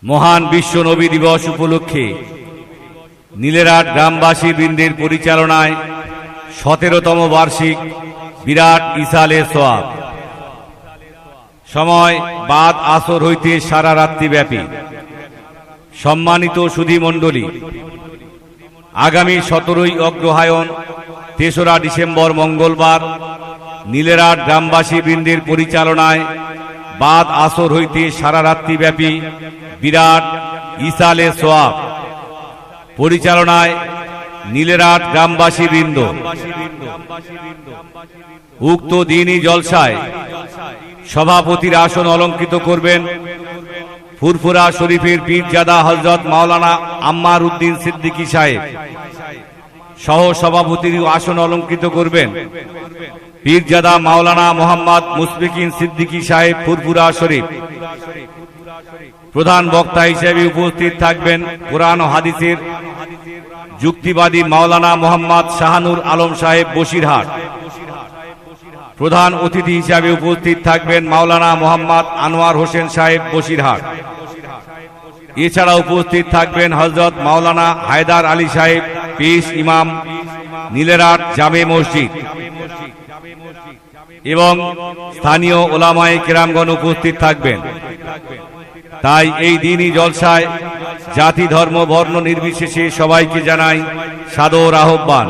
মহান বিশ্ব নবী দিবস উপলক্ষে নীলেরহাট গ্রামবাসী বৃন্দের পরিচালনায় ১৭তম বার্ষিক বিরাট ইসালে সোয়াব। সময় বাদ আসর হইতে সারা রাত্রি ব্যাপী। সম্মানিত সুধী মণ্ডলী, আগামী ১৭ই অগ্রহায়ণ ৩রা ডিসেম্বর মঙ্গলবার নীলেরহাট গ্রামবাসী বৃন্দের পরিচালনায় বাদ আসর হইতে সারা রাত্রি ব্যাপী বিরাট ইসালে সোয়াব পরিচালনায় নীলেরহাট গ্রামবাসী বৃন্দ। উক্ত দিনই জলসায় সভাপতির আসন অলঙ্কৃত করবেন ফুরফুরা শরীফের পীরজাদা হযরত মাওলানা আম্মার উদ্দিন সিদ্দিকী সাহেব। সহ সভাপতির আসন অলঙ্কৃত করবেন পীরজাদা মাওলানা মোহাম্মদ মুশফিকিন সিদ্দিকী সাহেব ফুরফুরা শরীফ। প্রধান বক্তা হিসেবে উপস্থিত থাকবেন কোরআন ও হাদিসের যুক্তিবাদী মাওলানা মোহাম্মদ শাহানুর আলম সাহেব বসিরহাট। প্রধান অতিথি হিসাবে উপস্থিত থাকবেন মাওলানা মোহাম্মদ আনোয়ার হোসেন সাহেব বসিরহাট। এছাড়া উপস্থিত থাকবেন হযরত মাওলানা হায়দার আলী সাহেব পেশ ইমাম নীলেরহাট জামে মসজিদ এবং স্থানীয় ওলামায়ে কেরামগণ উপস্থিত থাকবেন। তাই এই দিনই জলসায় জাতি ধর্ম বর্ণ নির্বিশেষে সবাইকে জানাই সাদর আহ্বান।